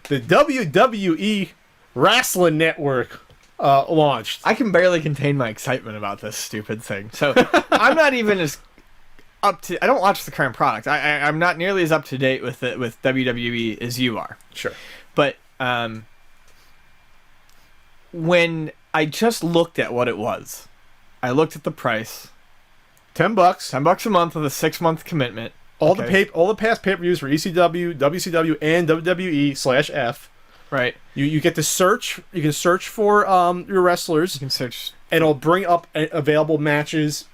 the WWE Wrestling Network launched. I can barely contain my excitement about this stupid thing. So I'm not even as up to. I don't watch the current product. I'm not nearly as up to date with it with WWE as you are. Sure, but when I just looked at what it was, I looked at the price. $10. $10 a month with a 6-month commitment. All the past pay-per-views for ECW, WCW, and WWE/F. Right. You get to search. You can search for your wrestlers. You can search, and it'll bring up available matches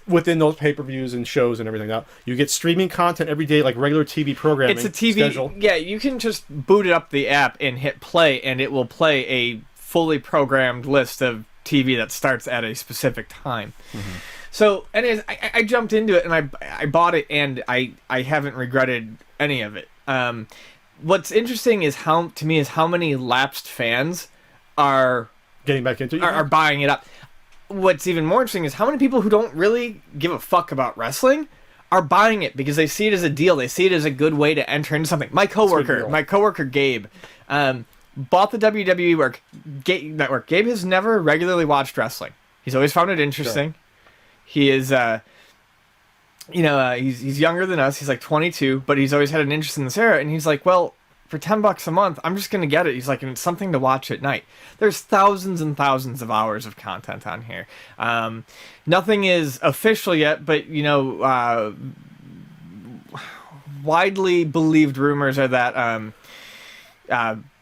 within those pay-per-views and shows and everything. Now you get streaming content every day, like regular TV programming. It's a TV schedule. Yeah, you can just boot up the app and hit play, and it will play a fully programmed list of TV that starts at a specific time. Mm-hmm. So, anyways, I jumped into it and I bought it, and I haven't regretted any of it. What's interesting is how many lapsed fans are getting back into it, are buying it up. What's even more interesting is how many people who don't really give a fuck about wrestling are buying it because they see it as a deal. They see it as a good way to enter into something. My coworker Gabe, bought the WWE Network. Gabe has never regularly watched wrestling. He's always found it interesting. Sure. He is, he's younger than us. He's like 22, but he's always had an interest in this era. And he's like, well, for $10 a month, I'm just going to get it. He's like, and it's something to watch at night. There's thousands and thousands of hours of content on here. Nothing is official yet, but, widely believed rumors are that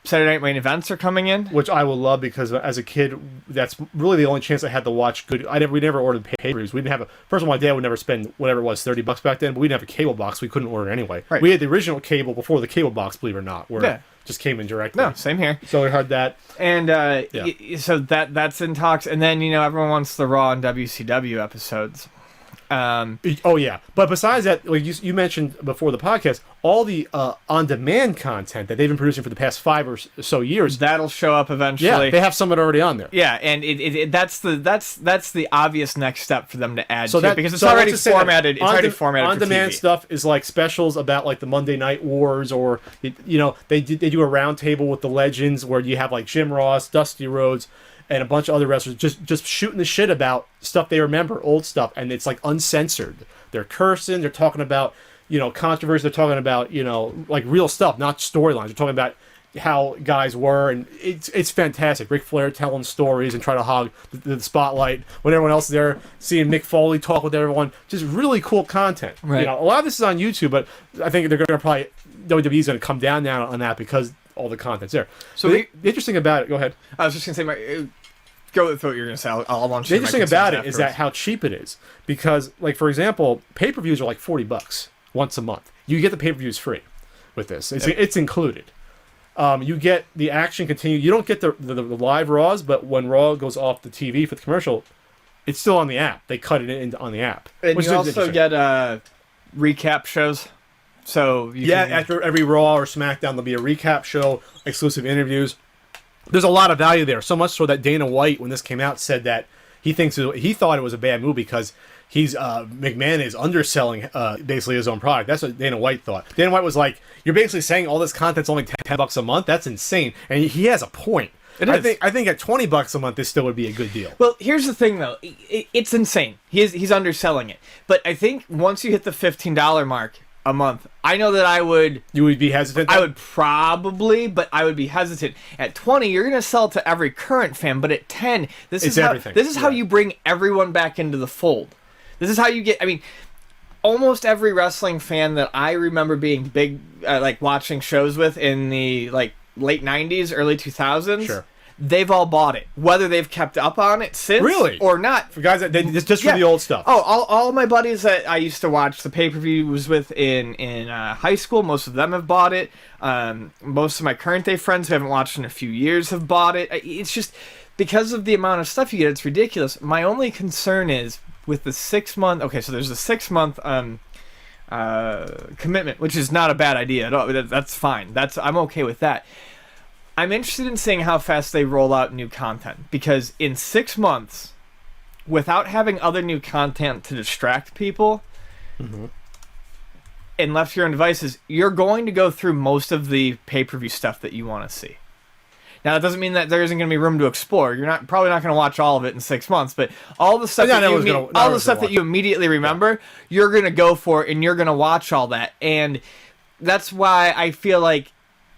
Saturday Night Main Events are coming in, which I will love because as a kid, that's really the only chance I had to watch good. We never ordered pay-per-views. We didn't have first of all, my dad would never spend whatever it was $30 back then, but we didn't have a cable box. We couldn't order anyway. Right. We had the original cable before the cable box, believe it or not, where it just came in directly. No, same here. So we heard that, and so that's in talks. And then everyone wants the Raw and WCW episodes. But besides that, like you mentioned before the podcast, all the on-demand content that they've been producing for the past 5 or so years, that'll show up eventually. Yeah, they have some of it already on there. Yeah, and that's the obvious next step for them to add to it because it's already formatted. It's already formatted. On-demand stuff is like specials about like the Monday Night Wars, or they do a round table with the legends where you have like Jim Ross, Dusty Rhodes, and a bunch of other wrestlers just shooting the shit about stuff they remember, old stuff, and it's like uncensored. They're cursing, they're talking about, controversy, they're talking about, like real stuff, not storylines. They're talking about how guys were, and it's fantastic. Ric Flair telling stories and trying to hog the spotlight when everyone else is there, seeing Mick Foley talk with everyone. Just really cool content. Right. A lot of this is on YouTube, but I think they're going to probably, WWE's going to come down now on that because all the content's there. So the interesting about it, go ahead. I was just going to say, go with what you're going to say. I'll launch. The interesting about it is that how cheap it is. Because, like, for example, pay-per-views are like $40 once a month. You get the pay-per-views free with this. It's included. You get the action continue. You don't get the live Raws, but when Raw goes off the TV for the commercial, it's still on the app. They cut it on the app. And you also get recap shows. So after every Raw or SmackDown, there'll be a recap show, exclusive interviews. There's a lot of value there. So much so that Dana White, when this came out, said that he thought it was a bad move because McMahon is underselling basically his own product. That's what Dana White thought. Dana White was like, "You're basically saying all this content's only $10 a month. That's insane." And he has a point. I think at $20 a month, this still would be a good deal. Well, here's the thing, though. It's insane. He's underselling it. But I think once you hit the $15 mark a month, I know that You would be hesitant? I would probably, but I would be hesitant. At 20, you're going to sell to every current fan, but at 10, this is how you bring everyone back into the fold. This is how you get, almost every wrestling fan that I remember being big, watching shows with in the, late 90s, early 2000s. Sure. They've all bought it, whether they've kept up on it since or not. For guys that just for the old stuff. Oh, all my buddies that I used to watch the pay-per-views with in high school, most of them have bought it. Most of my current day friends who haven't watched in a few years have bought it. It's just because of the amount of stuff you get, it's ridiculous. My only concern is with the 6-month. Okay, so there's a 6-month commitment, which is not a bad idea at all. That's fine. I'm okay with that. I'm interested in seeing how fast they roll out new content, because in 6 months, without having other new content to distract people, and left to your own devices, you're going to go through most of the pay-per-view stuff that you want to see. Now, that doesn't mean that there isn't going to be room to explore. You're probably not going to watch all of it in 6 months, but all the stuff that you immediately remember, you're going to go for, and you're going to watch all that. And that's why I feel like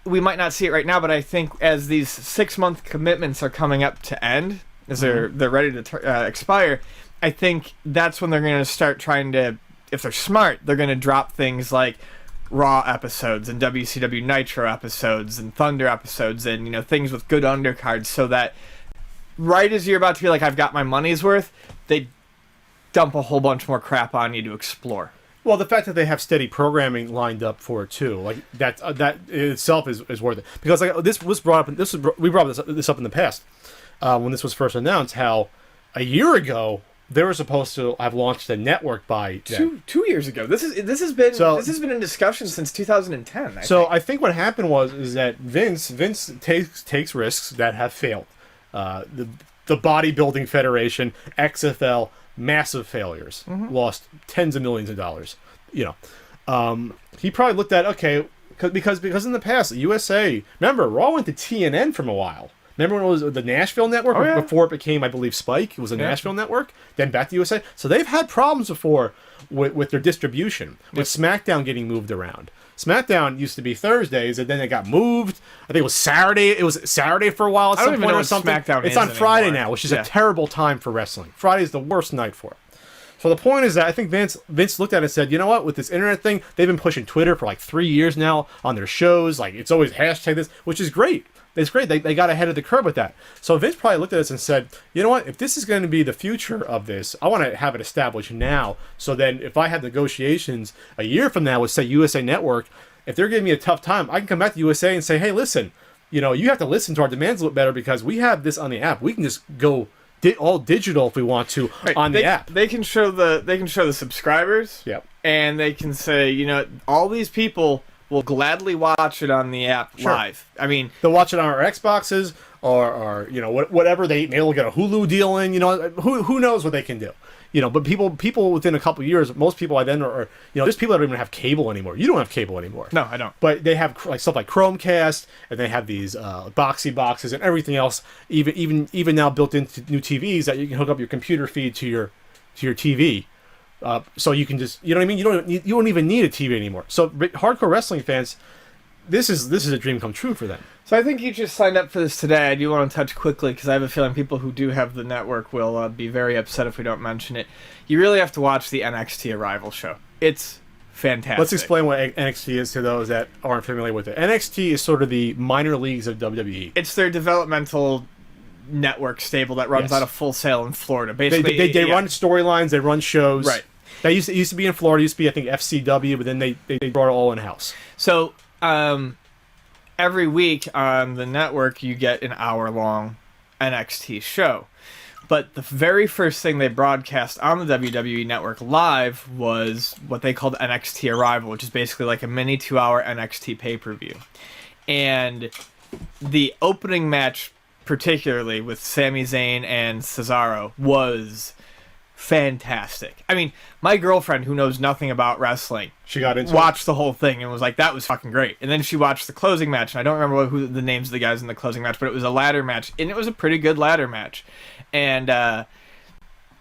we might not see it right now, but I think as these 6-month commitments are coming up to end, as they're ready to expire, I think that's when they're going to start trying to, if they're smart, they're going to drop things like Raw episodes and WCW Nitro episodes and Thunder episodes and, you know, things with good undercards, so that right as you're about to be like, I've got my money's worth, they dump a whole bunch more crap on you to explore. Well, the fact that they have steady programming lined up for it too, like that in itself is worth it. Because like this was brought up, we brought this up in the past when this was first announced. How a year ago they were supposed to have launched a network by two years ago. This has been in discussion since 2010. I think what happened is that Vince takes risks that have failed. The Bodybuilding Federation, XFL. Massive failures, lost tens of millions of dollars. You know, he probably looked at because in the past USA, remember Raw went to TNN for a while. Remember when it was the Nashville network before it became, I believe, Spike? It was a Nashville network, then back to USA. So they've had problems before with their distribution, with SmackDown getting moved around. SmackDown used to be Thursdays, and then it got moved. I think it was Saturday. It was Saturday for a while at some point or something. It's on Friday now, which is a terrible time for wrestling. Friday is the worst night for it. So the point is that I think Vince looked at it and said, you know what, with this internet thing, they've been pushing Twitter for like 3 years now on their shows. Like, it's always hashtag this, which is great. It's great. They got ahead of the curve with that. So Vince probably looked at this and said, you know what, if this is going to be the future of this, I want to have it established now. So then if I have negotiations a year from now with, say, USA Network, if they're giving me a tough time, I can come back to USA and say, hey, listen, you know, you have to listen to our demands a little better because we have this on the app. We can just go all digital if we want to on the app. They can show the subscribers. Yep. And they can say, you know, all these people will gladly watch it on the app live. I mean, they'll watch it on our Xboxes or you know, whatever maybe they'll get a Hulu deal in. You know, who knows what they can do. You know, but people within a couple of years, most people by then are, you know, there's people that don't even have cable anymore. You don't have cable anymore. No, I don't. But they have like stuff like Chromecast, and they have these boxy boxes and everything else. Even now built into new TVs that you can hook up your computer feed to your TV. So you can just, you know what I mean? You don't even need a TV anymore. So hardcore wrestling fans, this is a dream come true for them. So I think you just signed up for this today. I do want to touch quickly because I have a feeling people who do have the network will be very upset if we don't mention it. You really have to watch the NXT Arrival show. It's fantastic. Let's explain what NXT is to those that aren't familiar with it. NXT is sort of the minor leagues of WWE. It's their developmental network stable that runs out of Full Sail in Florida. Basically, they run storylines, they run shows. Right. That used to be in Florida. It used to be, I think, FCW, but then they brought it all in house. So every week on the network, you get an hour-long NXT show. But the very first thing they broadcast on the WWE Network live was what they called NXT Arrival, which is basically like a mini 2-hour NXT pay-per-view. And the opening match, particularly with Sami Zayn and Cesaro, was fantastic. I mean, my girlfriend, who knows nothing about wrestling, she got into watched the whole thing and was like, that was fucking great. And then she watched the closing match, and I don't remember who the names of the guys in the closing match, but it was a ladder match, and it was a pretty good ladder match. And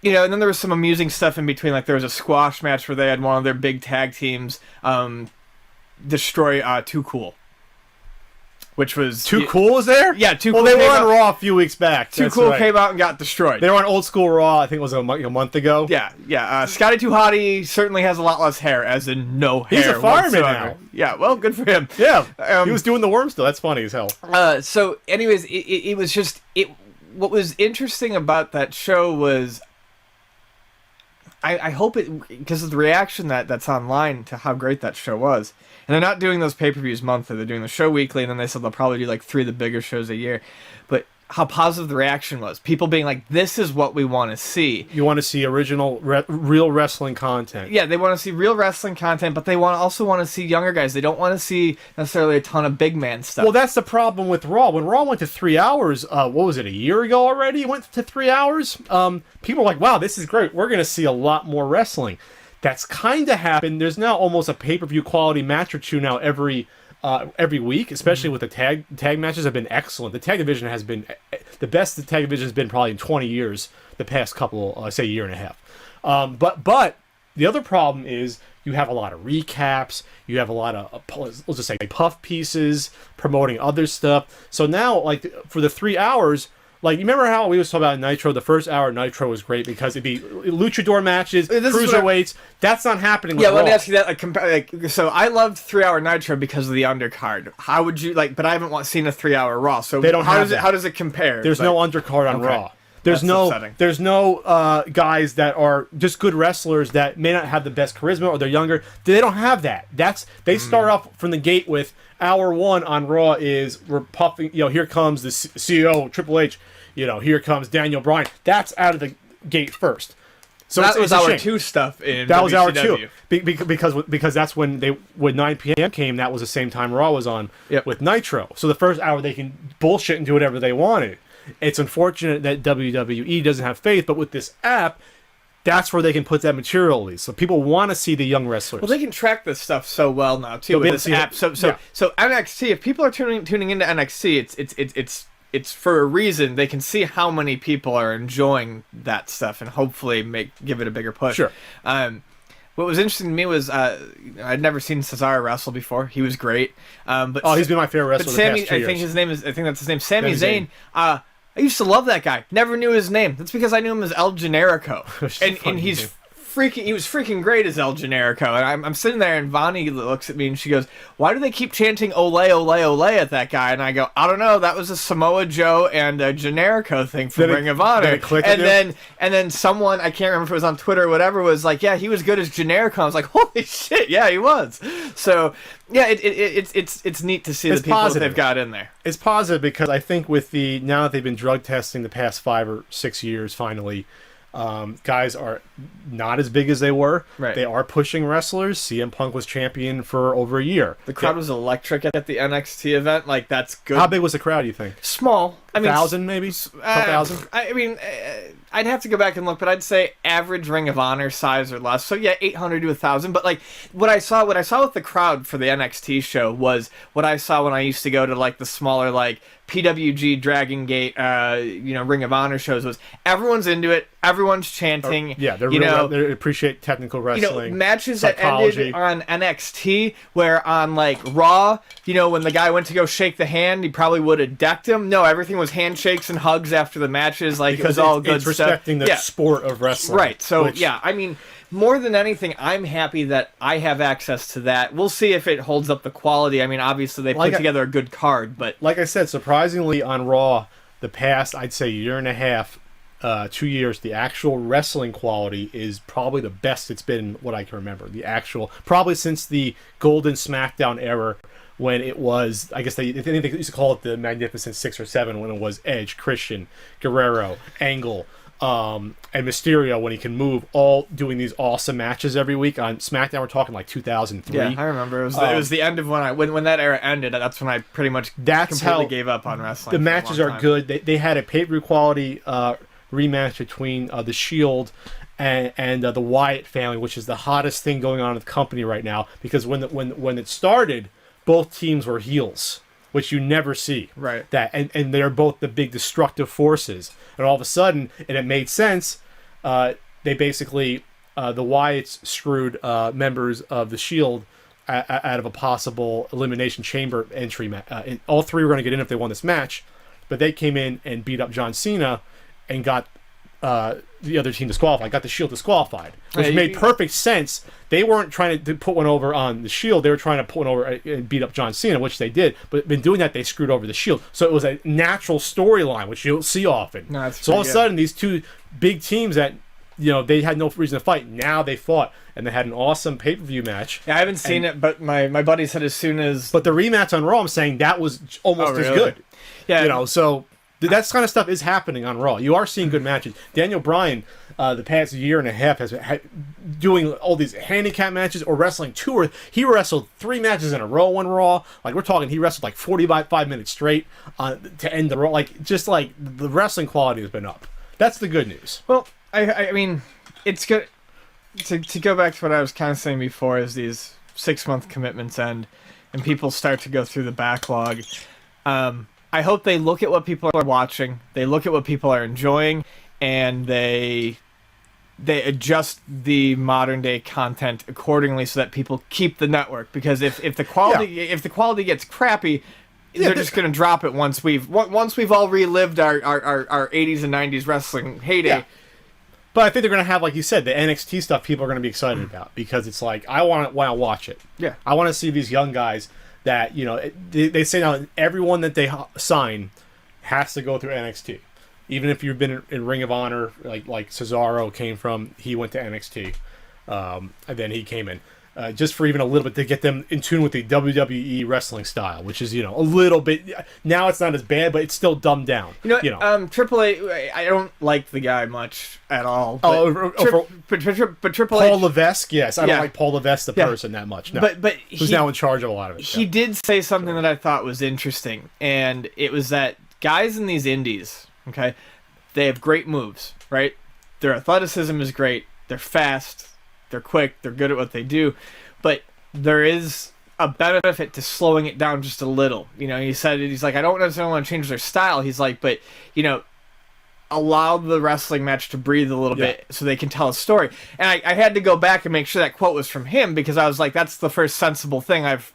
you know, and then there was some amusing stuff in between, like there was a squash match where they had one of their big tag teams destroy Too Cool. Which was... Too Cool was there? Yeah, Too Cool. Well, they were on Raw a few weeks back. Too Cool came out and got destroyed. They were on Old School Raw, I think it was a month ago. Yeah. Scotty Too Hottie certainly has a lot less hair, as in no hair. He's a fireman now. Yeah, well, good for him. Yeah, he was doing the worm still. That's funny as hell. So, anyways, it was just... What was interesting about that show was... I hope it... Because of the reaction that's online to how great that show was. And they're not doing those pay-per-views monthly. They're doing the show weekly, and then they said they'll probably do like 3 of the bigger shows a year. But how positive the reaction was. People being like, this is what we want to see. You want to see original, real wrestling content. Yeah, they want to see real wrestling content, but they also want to see younger guys. They don't want to see necessarily a ton of big man stuff. Well, that's the problem with Raw. When Raw went to 3 hours, what was it, a year ago already? It went to 3 hours? People were like, wow, this is great. We're going to see a lot more wrestling. That's kind of happened. There's now almost a pay-per-view quality match or two now every week, especially with the tag matches have been excellent. The tag division has been the best the tag division has been probably in 20 years, the past couple, say, year and a half. But the other problem is you have a lot of recaps, you have a lot of, let's just say, puff pieces, promoting other stuff. So now, like, for the 3 hours, like, you remember how we was talking about Nitro? The first hour of Nitro was great because it'd be luchador matches, cruiserweights. That's not happening with Yeah, let me Raw. ask you that. So I loved 3 hour Nitro because of the undercard. How would you, like, but I haven't seen a 3 hour Raw. So They don't how have does it? that. How does it compare? There's no undercard on Okay. Raw. There's That's no guys that are just good wrestlers that may not have the best charisma or they're younger. They don't have that. They start off from the gate with hour one on Raw is we're puffing. Here comes the CEO Triple H. Here comes Daniel Bryan. That's out of the gate first. So that it's was a hour shame. 2 stuff in That was hour WCW. 2 because that's when 9 p.m. came. That was the same time Raw was on Yep. with Nitro. So the first hour they can bullshit and do whatever they wanted. It's unfortunate that WWE doesn't have faith, but with this app, that's where they can put that material at least. So people want to see the young wrestlers. Well, they can track this stuff so well now too with this app. So NXT. If people are tuning into NXT, it's for a reason. They can see how many people are enjoying that stuff and hopefully give it a bigger push. Sure. What was interesting to me was I'd never seen Cesaro wrestle before. He was great. But he's been my favorite wrestler. But the Sami, past 2 years. I think that's his name. Sami Sami Zayn. I used to love that guy. Never knew his name. That's because I knew him as El Generico, and he's freaking. He was freaking great as El Generico. And I'm sitting there, and Vonnie looks at me, and she goes, "Why do they keep chanting Ole Ole Ole at that guy?" And I go, "I don't know. That was a Samoa Joe and a Generico thing from Ring of Honor." And then someone, I can't remember if it was on Twitter or whatever, was like, "Yeah, he was good as Generico." I was like, "Holy shit, yeah, he was." So yeah, it's neat to see the people that they've got in there. It's positive because I think with now that they've been drug testing the past 5 or 6 years, finally. Guys are not as big as they were. Right. They are pushing wrestlers. CM Punk was champion for over a year. The crowd was electric at the NXT event. Like, that's good. How big was the crowd, you think? Small. I mean, 1,000 maybe? 1,000? I mean, I'd have to go back and look, but I'd say average Ring of Honor size or less. So yeah, 800 to 1,000. But like what I saw with the crowd for the NXT show was what I saw when I used to go to like the smaller like PWG Dragon Gate, Ring of Honor shows. Was everyone's into it, everyone's chanting. Yeah, they appreciate technical wrestling. Matches psychology. that ended on NXT, where on like Raw, when the guy went to go shake the hand, he probably would have decked him. No, everything was handshakes and hugs after the matches. Like, because it was all good it's stuff. respecting the sport of wrestling. Right. So yeah, I mean, more than anything, I'm happy that I have access to that. We'll see if it holds up the quality. I mean, obviously they put together a good card, but like I said, surprisingly on Raw, the past I'd say year and a half, 2 years, the actual wrestling quality is probably the best it's been what I can remember. Probably since the Golden SmackDown era. When it was, I guess they used to call it the Magnificent 6 or 7 when it was Edge, Christian, Guerrero, Angle, and Mysterio when he can move, all doing these awesome matches every week. On SmackDown, we're talking like 2003. Yeah, I remember. It was the end of when that era ended. That's when I pretty much completely gave up on wrestling. The matches are good. They had a pay-per-view quality rematch between the Shield and the Wyatt family, which is the hottest thing going on in the company right now. Because when it started, both teams were heels, which you never see. Right. And they're both the big destructive forces. And all of a sudden, and it made sense, they basically, the Wyatts screwed members of the Shield out of a possible Elimination Chamber entry. And all three were going to get in if they won this match, but they came in and beat up John Cena and got the other team disqualified, got the Shield disqualified, which made perfect sense. They weren't trying to put one over on the Shield. They were trying to put one over and beat up John Cena, which they did. But in doing that, they screwed over the Shield. So it was a natural storyline, which you don't see often. No, so all of a sudden, these two big teams that they had no reason to fight, now they fought. And they had an awesome pay-per-view match. Yeah, I haven't seen it, but my buddy said as soon as... But the rematch on Raw, I'm saying that was almost as good. Yeah. So... That kind of stuff is happening on Raw. You are seeing good matches. Daniel Bryan, the past year and a half, has been doing all these handicap matches or wrestling he wrestled 3 matches in a row on Raw. Like, we're talking, he wrestled like 45 minutes straight to end the Raw. Like, just like the wrestling quality has been up. That's the good news. Well, I mean, it's good. to go back to what I was kind of saying before, as these 6-month commitments end and people start to go through the backlog, I hope they look at what people are watching, they look at what people are enjoying, and they adjust the modern day content accordingly so that people keep the network. Because if the quality gets crappy, they're just going to drop it once we've all relived our 80s and 90s wrestling heyday. Yeah. But I think they're going to have, like you said, the NXT stuff people are going to be excited about, because it's like, I want to watch it. Yeah. I want to see these young guys that, you know, they say now everyone that they sign has to go through NXT. Even if you've been in Ring of Honor, like Cesaro came from, he went to NXT, and then he came in. Just for even a little bit to get them in tune with the WWE wrestling style, which is, you know, a little bit, now it's not as bad, but it's still dumbed down. Triple A, I don't like the guy much at all. But Triple H, Paul Levesque, yes, I don't like Paul Levesque the person that much. No, but who's now in charge of a lot of it. He did say something that I thought was interesting, and it was that guys in these indies, okay, they have great moves, right? Their athleticism is great. They're fast. They're quick. They're good at what they do. But there is a benefit to slowing it down just a little. You know, he said it. He's like, I don't necessarily want to change their style. He's like, but, you know, allow the wrestling match to breathe a little bit so they can tell a story. And I had to go back and make sure that quote was from him, because I was like, that's the first sensible thing I've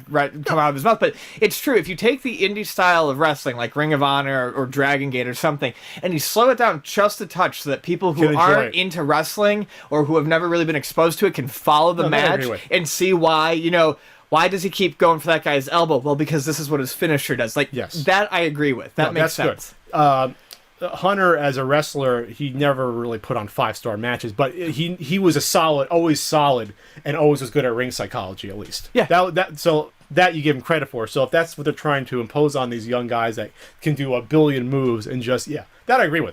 read come out of his mouth. But it's true. If you take the indie style of wrestling, like Ring of Honor or Dragon Gate or something, and you slow it down just a touch so that people who aren't into wrestling or who have never really been exposed to it can follow the match and see why, you know, why does he keep going for that guy's elbow? Well, because this is what his finisher does. Like, that I agree with. That makes sense. Good. Hunter, as a wrestler, he never really put on 5-star matches, but he was always solid, and always was good at ring psychology, at least. Yeah. That you give him credit for. So if that's what they're trying to impose on these young guys that can do a billion moves and that I agree with.